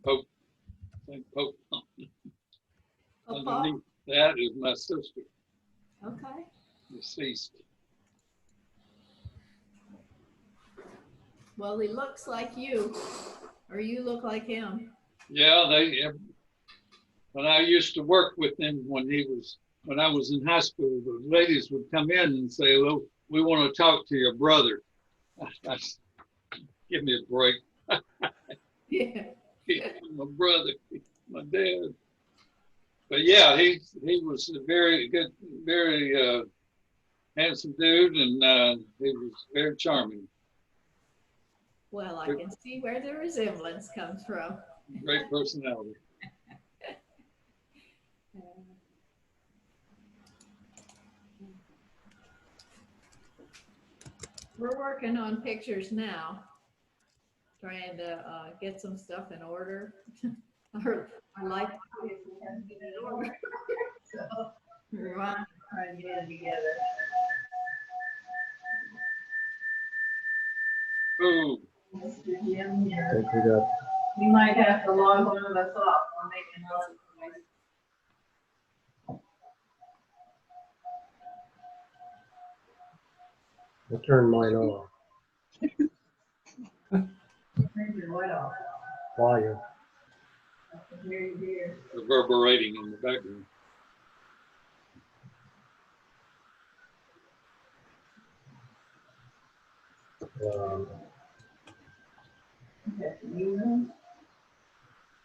Pope, St. Pope. Oh, Paul? Underneath that is my sister, Okay. deceased. Well, he looks like you, or you look like him. Yeah, when I used to work with him when I was in high school, the ladies would come in and say, "Well, we want to talk to your brother." Give me a break. Yeah. My brother, my dad. But yeah, he was a very good, very handsome dude, and he was very charming. Well, I can see where the resemblance comes from. Great personality. We're working on pictures now, trying to get some stuff in order. our life hasn't been in order, so we're trying to get it together. Ooh. Mr. Jim here. We might have to log one of us off. I'll make another noise. I'll turn mine off. Turn your light off. Volume. I can hear you here. Reverberating in the background.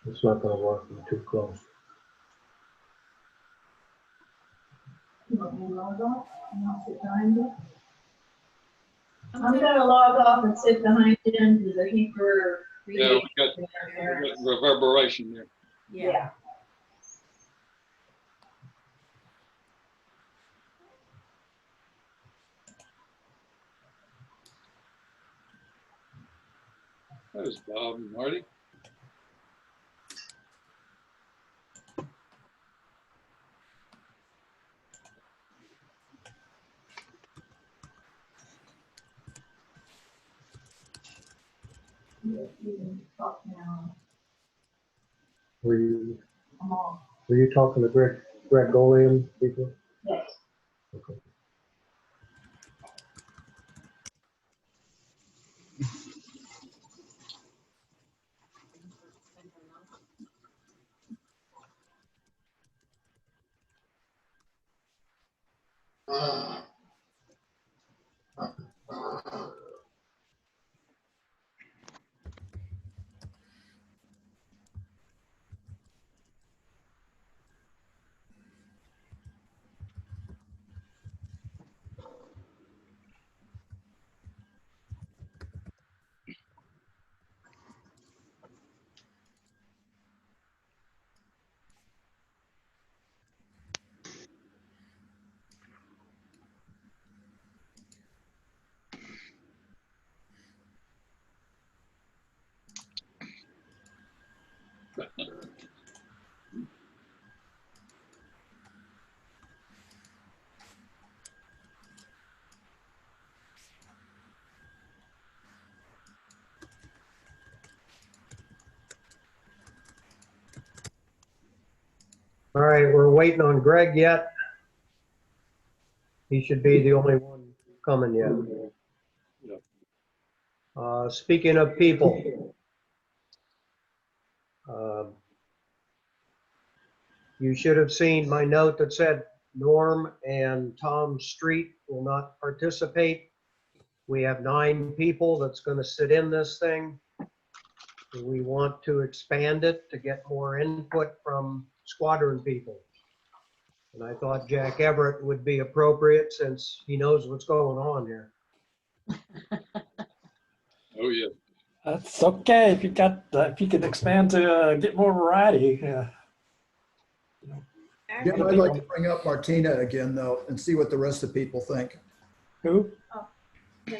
It's not going to work. I'm too close. You want me to log off and I'll sit behind you? I'm gonna log off and sit behind Jim because I think we're Yeah, we got reverberation there. Yeah. There's Bob and Marty. You can talk now. Were you I'm off. talking to Gregorian people? Yes. Okay. All right, we're waiting on Greg yet. He should be the only one coming yet. Speaking of people, you should have seen my note that said Norm and Tom Street will not participate. We have 9 people that's going to sit in this thing. We want to expand it to get more input from squadron people. And I thought Jack Everett would be appropriate since he knows what's going on here. Oh yeah. That's okay if you got if you can expand to get more variety. Yeah. Jim, I'd like to bring up Martina again, though, and see what the rest of the people think. Who?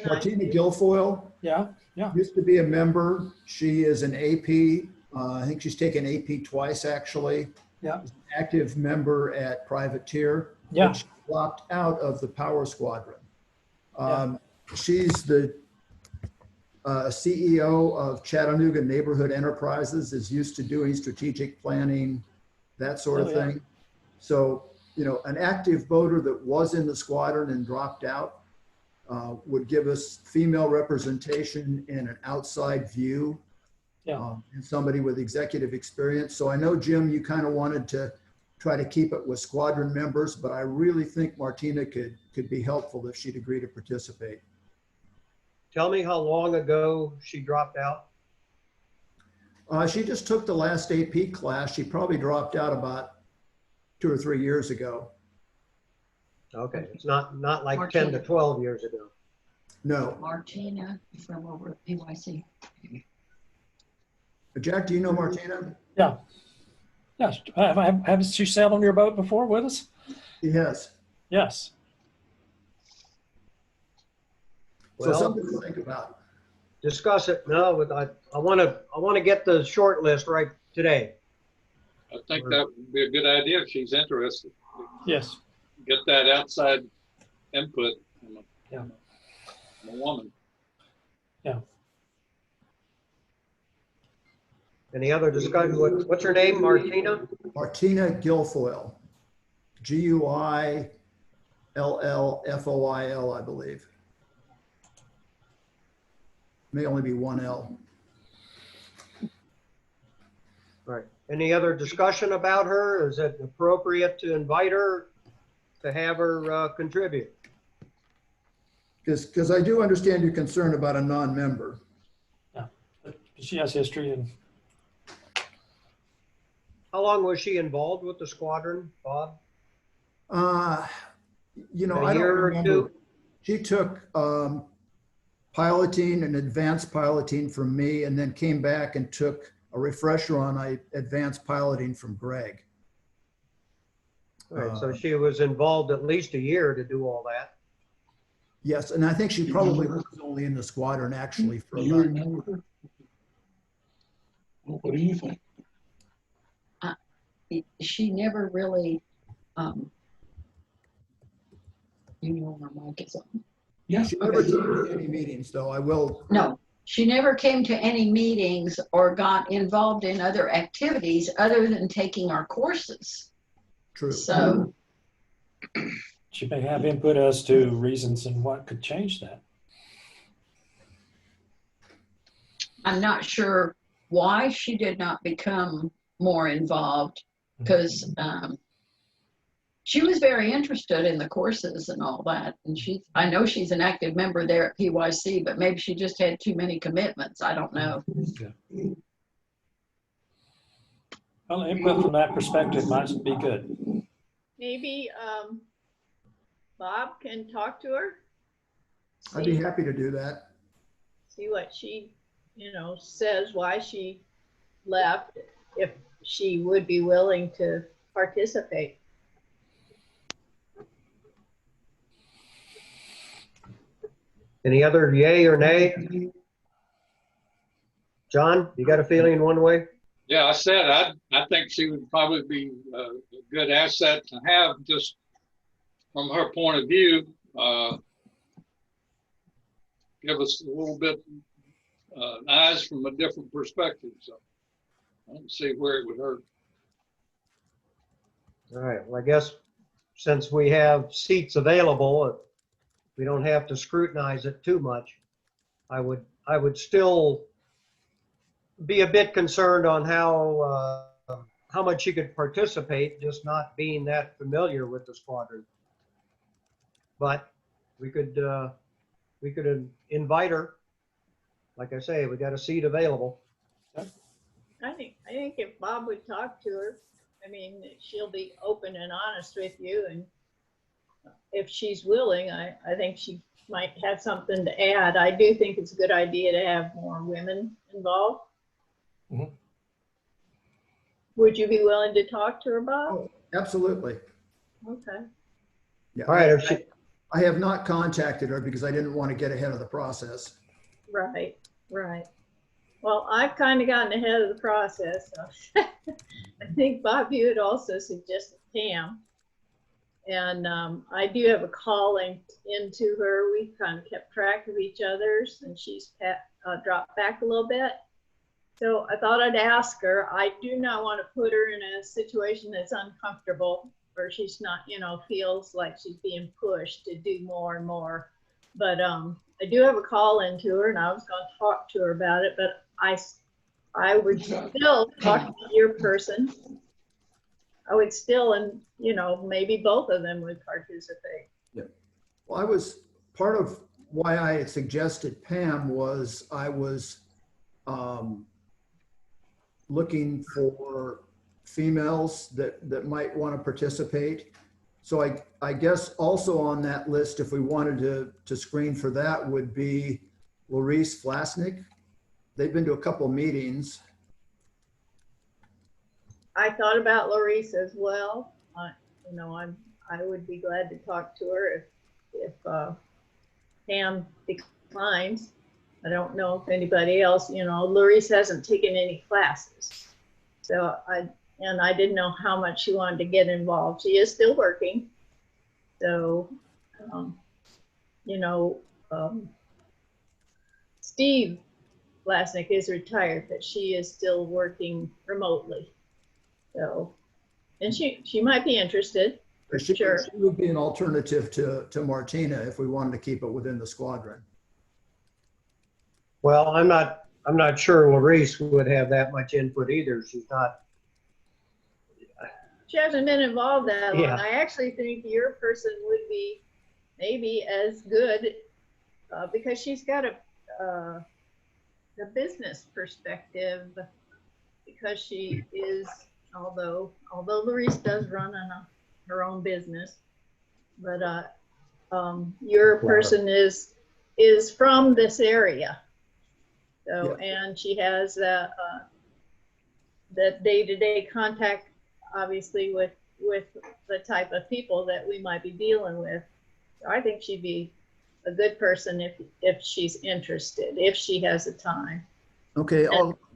Martina Guilfoyle. Yeah, yeah. Used to be a member. She is an AP. I think she's taken AP twice, actually. Yeah. She's an active member at Privateer. Yeah. But she dropped out of the Power Squadron. Yeah. She's the CEO of Chattanooga Neighborhood Enterprises, is used to doing strategic planning, that sort of Oh, yeah. thing. So, you know, an active voter that was in the squadron and dropped out would give us female representation and an outside view. Yeah. And somebody with executive experience. So I know, Jim, you kind of wanted to try to keep it with squadron members, but I really think Martina could be helpful if she'd agree to participate. Tell me how long ago she dropped out? She just took the last AP class. She probably dropped out about 2 or 3 years ago. Okay, it's not like 10 to Martina. 12 years ago. No. Martina from over at PYC. Jack, do you know Martina? Yeah. Yes. Haven't she sailed on your boat before with us? Yes. Yes. So Well, something to think about. discuss it. No, but I want to get the short list right today. I think that would be a good idea if she's interested. Yes. Get that outside input from Yeah. from a woman. Any other discussion? What's her name? Martina? Martina Guilfoyle, Guillfoil, I believe. May only be one L. All right. Any other discussion about her? Is it appropriate to invite her to have her contribute? Because I do understand your concern about a non-member. She has history and How long was she involved with the squadron, Bob? You know, A I don't year or remember. two? She took piloting and advanced piloting from me, and then came back and took a refresher on advanced piloting from Greg. All right, so she was involved at least a year to do all that. Yes, and I think she probably was only in the squadron actually for Do you about, remember her? What do you think? She never really, you know, her mic is on. Yes. she never came to any meetings though, I will. No, she never came to any meetings or got involved in other activities other than taking our courses. True. So, she may have input as to reasons and what could change that. I'm not sure why she did not become more involved, because she was very interested in the courses and all that. And I know she's an active member there at PYC, but maybe she just had too many commitments. I don't know. Well, input from that perspective might be good. Maybe Bob can talk to her. I'd be happy to do that. See what she, says, why she left, if she would be willing to participate. Any other yay or nay? John, you got a feeling one way? Yeah, I said I think she would probably be a good asset to have, just from her point of view. Give us a little bit eyes from a different perspective. So I don't see where it would hurt. All right, well, I guess since we have seats available, we don't have to scrutinize it too much. I would still be a bit concerned on how much she could participate, just not being that familiar with the squadron. But we could invite her. Like I say, we got a seat available. I think if Bob would talk to her, she'll be open and honest with you, and if she's willing, I think she might have something to add. I do think it's a good idea to have more women involved. Mhm. Would you be willing to talk to her, Bob? Oh, absolutely. Okay. Yeah. All right, if she, I have not contacted her because I didn't want to get ahead of the process. Right. Well, I've kind of gotten ahead of the process. So I think Bob, you had also suggested Pam. And I do have a call linked into her. We've kind of kept track of each other's, and she's dropped back a little bit. So I thought I'd ask her. I do not want to put her in a situation that's uncomfortable where she's not, feels like she's being pushed to do more and more. But I do have a call into her, and I was going to talk to her about it, but I would still talk to your person. I would still, and maybe both of them would participate. Yeah. Well, part of why I suggested Pam was I was looking for females that might want to participate. So I guess also on that list, if we wanted to screen for that, would be Larice Flasnick. They've been to a couple of meetings. I thought about Larice as well. I would be glad to talk to her if Pam declines. I don't know if anybody else, Larice hasn't taken any classes. So I didn't know how much she wanted to get involved. She is still working. So, Steve Lasnick is retired, but she is still working remotely. So, and she might be interested. She Sure. would be an alternative to Martina if we wanted to keep it within the squadron. Well, I'm not sure Larice would have that much input either. She's not. She hasn't been involved that long. Yeah. I actually think your person would be maybe as good because she's got a business perspective, because she is, although Larice does run her own business, but your person is from this area. So, yeah. And she has that day-to-day contact, obviously, with the type of people that we might be dealing with. So I think she'd be a good person if she's interested, if she has the time. Okay,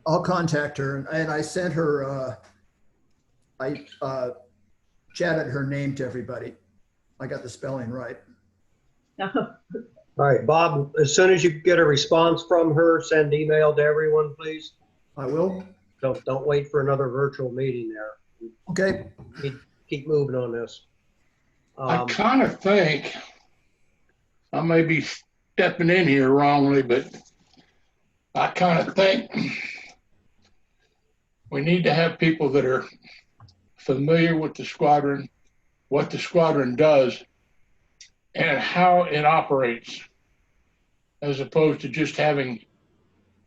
I'll contact her, and I sent her. I chatted her name to everybody. I got the spelling right. All right, Bob, as soon as you get a response from her, send email to everyone, please. I will. Don't wait for another virtual meeting there. Okay. Keep moving on this. I kind of think, I may be stepping in here wrongly, but I kind of think we need to have people that are familiar with the squadron, what the squadron does, and how it operates, as opposed to just having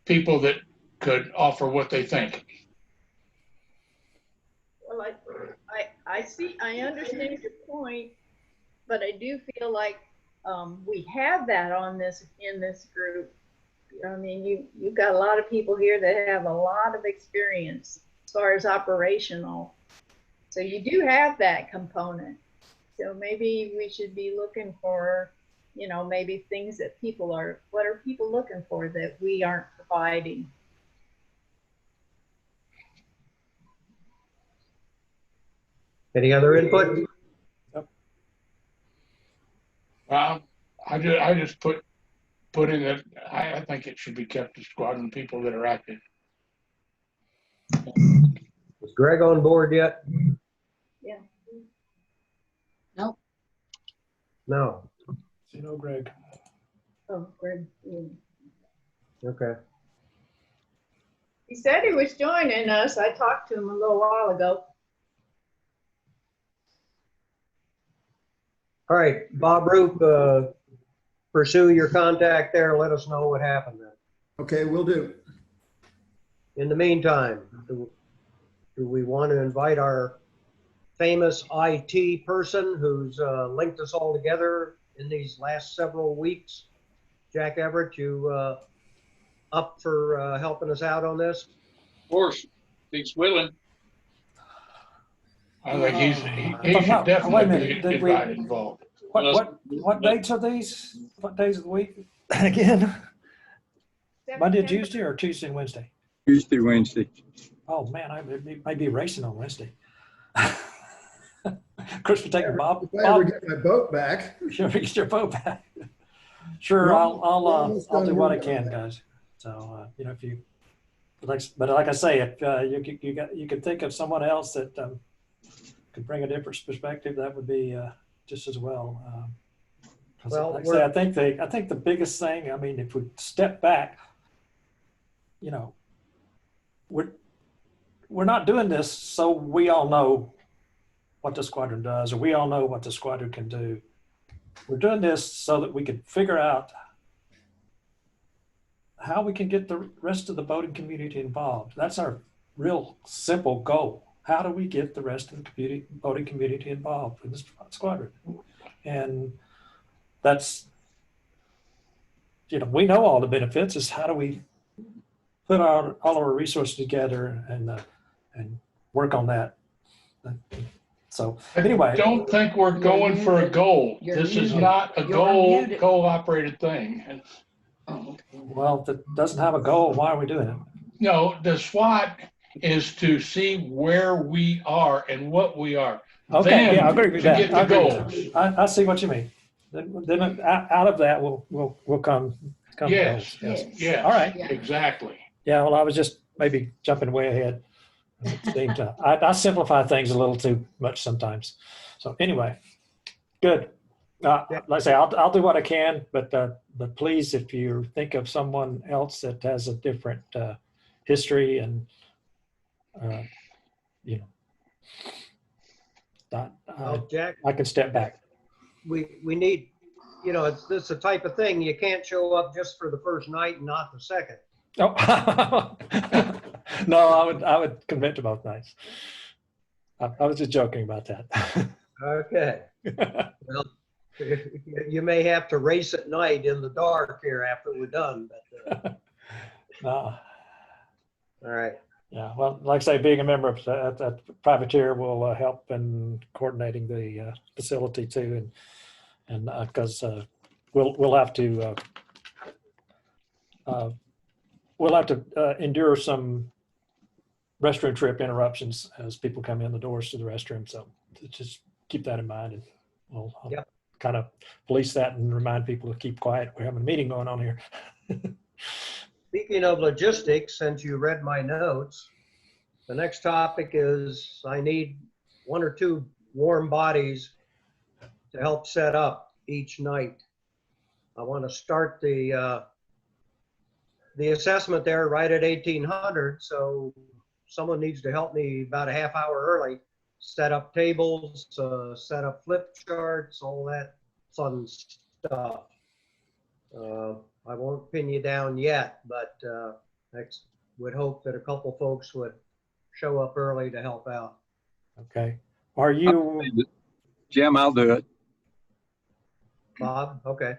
people that could offer what they think. Well, I understand your point, but I do feel like we have that in this group. I mean, you've got a lot of people here that have a lot of experience as far as operational. So you do have that component. So maybe we should be looking for, maybe things that what are people looking for that we aren't providing? Any other input? Well, I just put in that I think it should be kept to squadron people that are active. Is Greg on board yet? Yeah. Nope. No. See no Greg. Oh, Greg. Yeah. Okay. He said he was joining us. I talked to him a little while ago. All right, Bob Roop, pursue your contact there. Let us know what happened then. Okay, will do. In the meantime, do we want to invite our famous IT person who's linked us all together in these last several weeks? Jack Everett, you up for helping us out on this? Of course, he's willing. I think he Wait a should definitely minute, be did we- involved. What dates are these? What days of the week? Again? Monday and Tuesday, or Tuesday and Wednesday? Tuesday, Wednesday. Oh, man, I might be racing on Wednesday. Chris, we're taking Bob. If I ever get my boat back. Sure, get your boat back. Sure, We're I'll almost do done what I with can, that. guys. So, if you, but like I say, if you could think of someone else that could bring a different perspective, that would be just as well. 'Cause Well, like I say, I think the biggest thing, I mean, if we step back, we're not doing this so we all know what the squadron does, or we all know what the squadron can do. We're doing this so that we can figure out how we can get the rest of the boating community involved. That's our real simple goal. How do we get the rest of the boating community involved in this squadron? And that's, we know all the benefits. Is how do we put all our resources together and work on that. So anyway, I don't think we're going for a goal. This is not a goal operated thing. Well, if it doesn't have a goal, why are we doing it? No, the SWOT is to see where we are and what we are. Okay, then yeah, I agree with to that. get the goals. I see what you mean. Then out of that will come Yes. goals. Yes. All right. Yeah. Exactly. Yeah, well, I was just maybe jumping way ahead. I simplify things a little too much sometimes. So anyway, good. Like I say, I'll do what I can, but please, if you think of someone else that has a different history and Jack, I can step back. we need, it's the type of thing, you can't show up just for the first night and not the second. Oh, no, I would commit to both nights. I was just joking about that. Okay. Well, you may have to race at night in the dark here after we're done, but No. all right. Yeah, well, like I say, being a member of that privateer will help in coordinating the facility too, and because we'll have to endure some restroom trip interruptions as people come in the doors to the restroom. So just keep that in mind, and we'll kind of police that and remind people to keep quiet. We're having a meeting going on here. Speaking of logistics, since you read my notes, the next topic is I need 1 or 2 warm bodies to help set up each night. I want to start the assessment there right at 1800. So someone needs to help me about a half hour early, set up tables, set up flip charts, all that fun stuff. I won't pin you down yet, but I would hope that a couple folks would show up early to help out. Okay. Are you? Jim, I'll do it. Bob? Okay.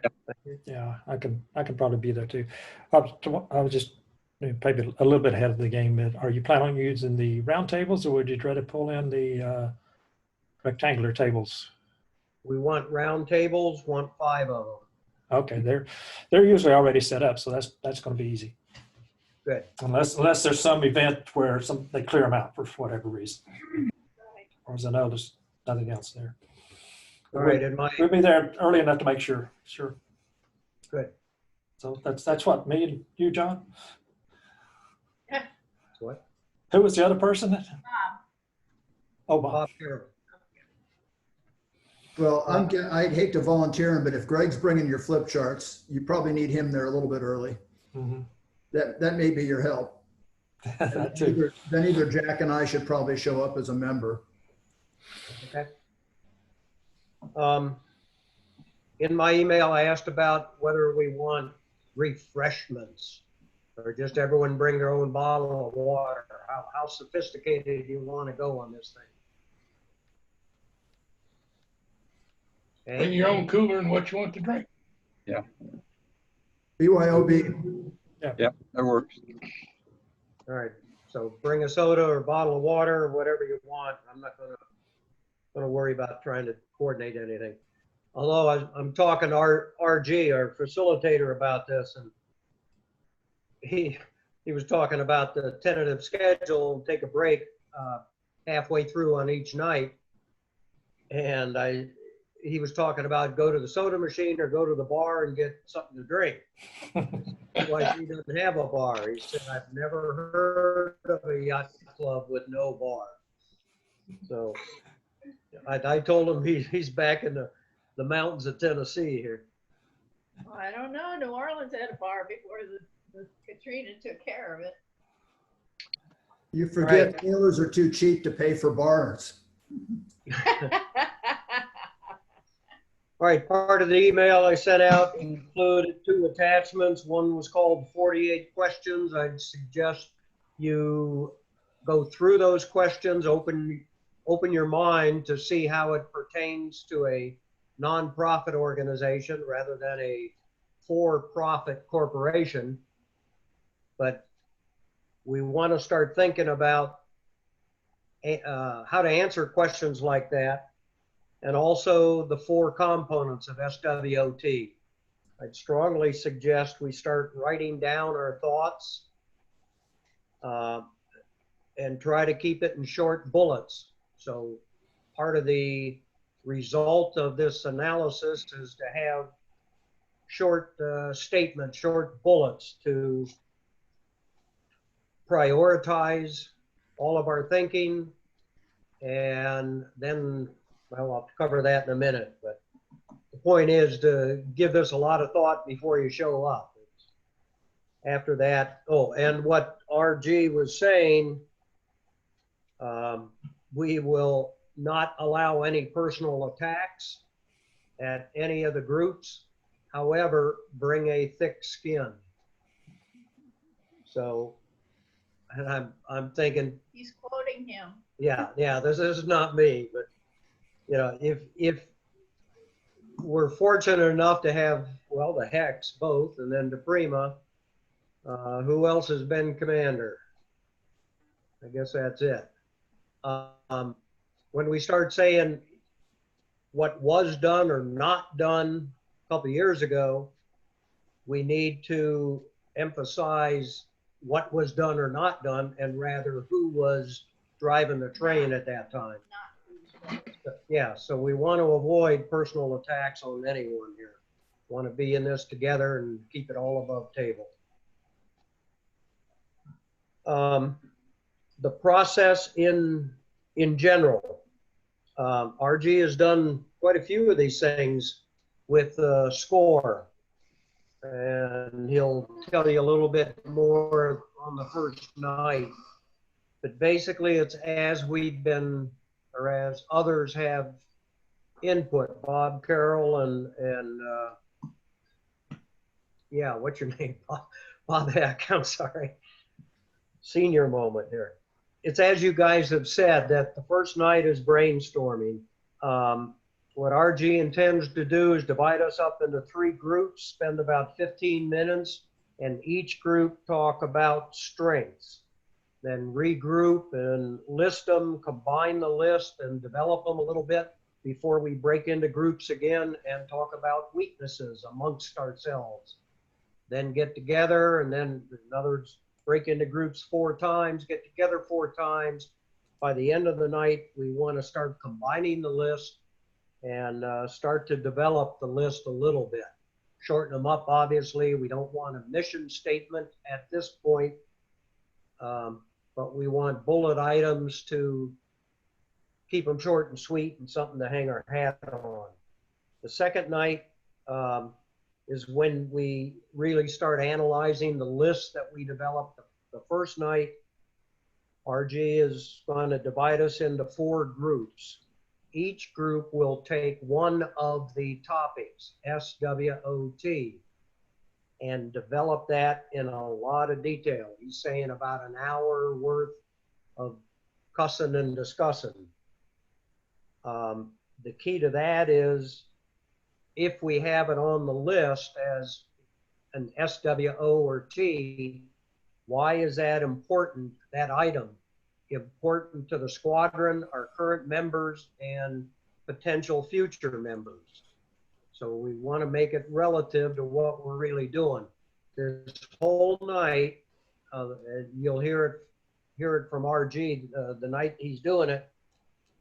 Yeah, I can probably be there too. I was just maybe a little bit ahead of the game. But are you planning on using the round tables, or would you try to pull in the rectangular tables? We want round tables, want 5 of them. Okay, they're usually already set up, so that's going to be easy. Good. Unless there's some event where they clear them out for whatever reason. Or as I know, there's nothing else there. All right, We'll be there early enough to make sure. Sure. Good. So that's what, me and you, John? What? Who was the other person? Bob. Oh, Bob. Bob Sherman. Well, I'd hate to volunteer him, but if Greg's bringing your flip charts, you probably need him there a little bit early. Mm-hmm. That may be your help. That too. Then either Jack and I should probably show up as a member. Okay. In my email, I asked about whether we want refreshments or just everyone bring their own bottle of water. How sophisticated do you want to go on this thing? Bring your own cooler and what you want to drink. Yeah. BYOB. Yep, that works. All right. So bring a soda or a bottle of water or whatever you want. I'm not going to worry about trying to coordinate anything. Although I'm talking to RG, our facilitator, about this, and he was talking about the tentative schedule, take a break halfway through on each night. And he was talking about go to the soda machine or go to the bar and get something to drink. Otherwise, he doesn't have a bar. He said, I've never heard of a yacht club with no bar. So I told him he's back in the mountains of Tennessee here. Well, I don't know. New Orleans had a bar before the Katrina took care of it. You forget sailors are too cheap to pay for bars. All right, part of the email I sent out included 2 attachments. One was called 48 questions. I'd suggest you go through those questions, open your mind to see how it pertains to a nonprofit organization rather than a for-profit corporation. But we want to start thinking about how to answer questions like that, and also the 4 components of SWOT. I'd strongly suggest we start writing down our thoughts and try to keep it in short bullets. So part of the result of this analysis is to have short statements, short bullets to prioritize all of our thinking. And then, well, I'll cover that in a minute, but the point is to give this a lot of thought before you show up. After that, oh, and what RG was saying, we will not allow any personal attacks at any of the groups. However, bring a thick skin. So, and I'm thinking, He's quoting him. yeah, this is not me, but you know, if we're fortunate enough to have, well, the Hex both, and then DePrima, who else has been commander? I guess that's it. When we start saying what was done or not done a couple of years ago, we need to emphasize what was done or not done, and rather who was driving the train at that time. Yeah, so we want to avoid personal attacks on anyone here. Want to be in this together and keep it all above table. The process in general, RG has done quite a few of these things with SCORE, and he'll tell you a little bit more on the first night. But basically, it's as we've been, or as others have input, Bob Carroll and yeah, what's your name? Bob Heck, I'm sorry. Senior moment here. It's as you guys have said that the first night is brainstorming. What RG intends to do is divide us up into 3 groups, spend about 15 minutes, and each group talk about strengths. Then regroup and list them, combine the list and develop them a little bit before we break into groups again and talk about weaknesses amongst ourselves. Then get together, and then in other words, break into groups 4 times, get together 4 times. By the end of the night, we want to start combining the list and start to develop the list a little bit. Shorten them up, obviously. We don't want a mission statement at this point, but we want bullet items to keep them short and sweet and something to hang our hat on. The second night is when we really start analyzing the list that we developed the first night. RG is going to divide us into 4 groups. Each group will take one of the topics, SWOT, and develop that in a lot of detail. He's saying about an hour worth of cussing and discussing. The key to that is if we have it on the list as an SWO or T, why is that important, that item? Important to the squadron, our current members, and potential future members. So we want to make it relative to what we're really doing. This whole night, you'll hear it from RG the night he's doing it.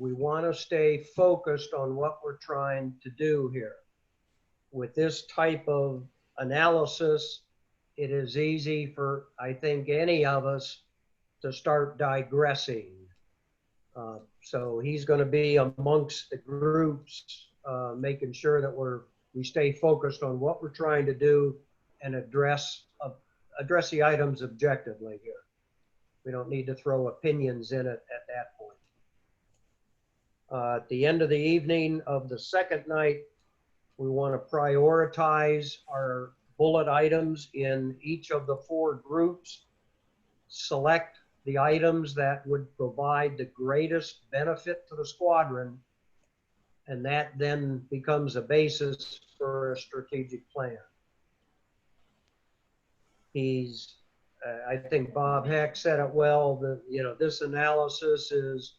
We want to stay focused on what we're trying to do here. With this type of analysis, it is easy for, I think, any of us to start digressing. So he's going to be amongst the groups, making sure that we stay focused on what we're trying to do and address the items objectively here. We don't need to throw opinions in it at that point. At the end of the evening of the second night, we want to prioritize our bullet items in each of the 4 groups, select the items that would provide the greatest benefit to the squadron, and that then becomes a basis for a strategic plan. I think Bob Heck said it well, that, you know, this analysis is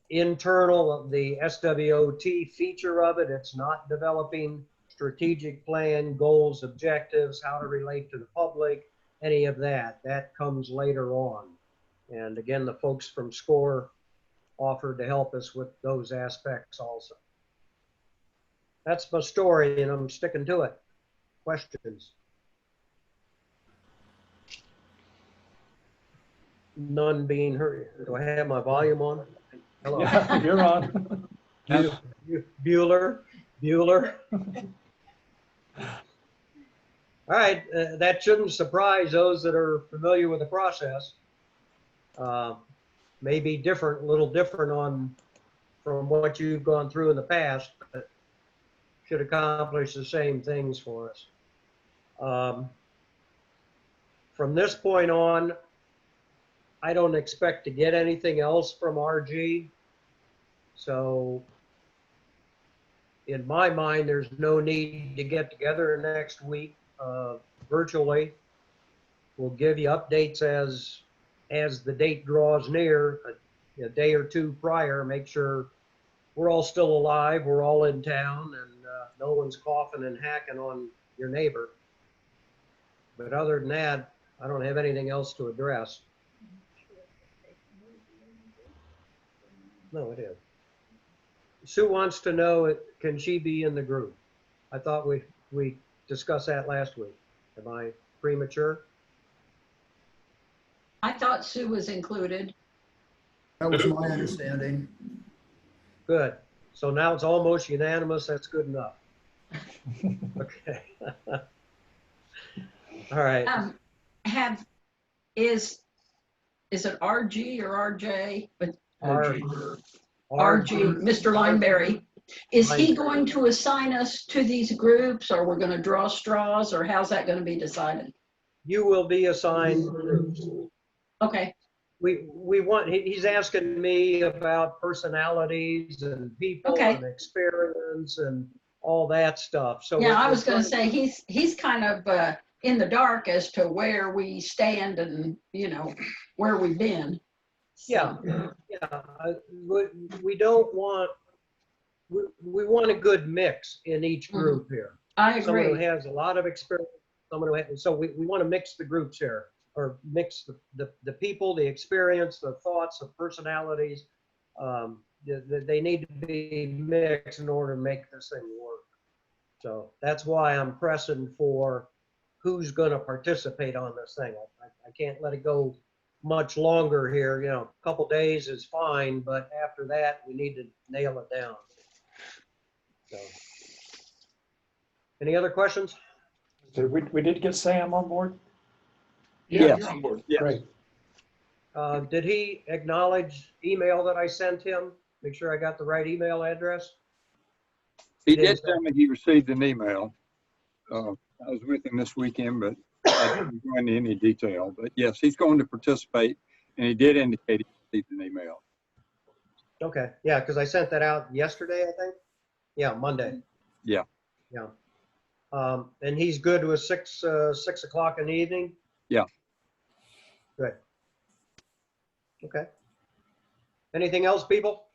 internal of the SWOT feature of it. It's not developing strategic plan, goals, objectives, how to relate to the public, any of that. That comes later on. And again, the folks from SCORE offered to help us with those aspects also. That's my story, and I'm sticking to it. Questions? None being heard. Do I have my volume on? Hello. Yeah, you're on. Bueller. All right, that shouldn't surprise those that are familiar with the process. May be different, a little different from what you've gone through in the past, but should accomplish the same things for us. From this point on, I don't expect to get anything else from RG. So in my mind, there's no need to get together next week virtually. We'll give you updates as the date draws near, a day or two prior, make sure we're all still alive, we're all in town, and no one's coughing and hacking on your neighbor. But other than that, I don't have anything else to address. No, it is. Sue wants to know, can she be in the group? I thought we discussed that last week. Am I premature? I thought Sue was included. That was my understanding. Good. So now it's almost unanimous. That's good enough. Okay. All right. Is it RG or RJ? RG. Mr. Lineberry. Is he going to assign us to these groups, or we're going to draw straws, or how's that going to be decided? You will be assigned groups. Okay. He's asking me about personalities and people and experience and all that stuff. So yeah, I was going to say he's kind of in the dark as to where we stand and, you know, where we've been. So. Yeah. We don't want, we want a good mix in each group here. I agree. Someone who has a lot of experience, someone who has, so we want to mix the groups here, or mix the people, the experience, the thoughts, the personalities. They need to be mixed in order to make this thing work. So that's why I'm pressing for who's going to participate on this thing. I can't let it go much longer here. You know, a couple days is fine, but after that, we need to nail it down. So, any other questions? So we did get Sam on board? Yeah, Yes. you're on board. Yes. Great. Did he acknowledge email that I sent him? Make sure I got the right email address. He did tell me he received an email. I was with him this weekend, but I didn't go into any detail. But yes, he's going to participate, and he did indicate he received an email. Okay, yeah, because I sent that out yesterday, I think. Yeah, Monday. Yeah. Yeah. And he's good with 6 o'clock in the evening? Yeah. Good. Okay. Anything else, people?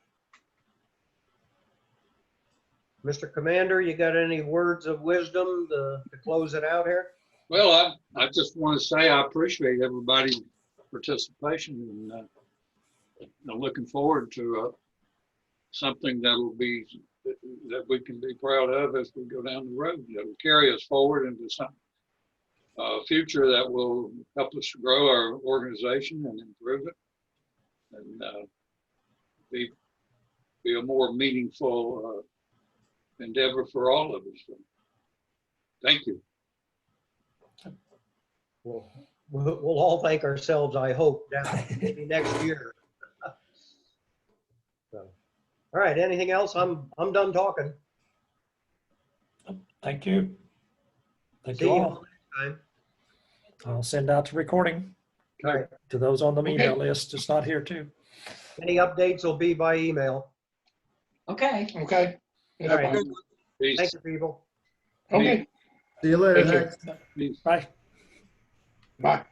Mr. Commander, you got any words of wisdom to close it out here? Well, I just want to say I appreciate everybody's participation, and looking forward to something that'll be, that we can be proud of as we go down the road. That'll carry us forward into some future that will help us grow our organization and improve it, and be a more meaningful endeavor for all of us. So, thank you. We'll all thank ourselves, I hope, down maybe next year. So, all right, anything else? I'm done talking. Thank you. Thank See you you all. next time. I'll send out the recording All right. to those on the Okay. email list. It's not here too. Any updates will be by email. Okay. Okay. All right. Peace. Thank you, people. Okay, See you later. Thank you. Thanks. Peace. Bye. bye.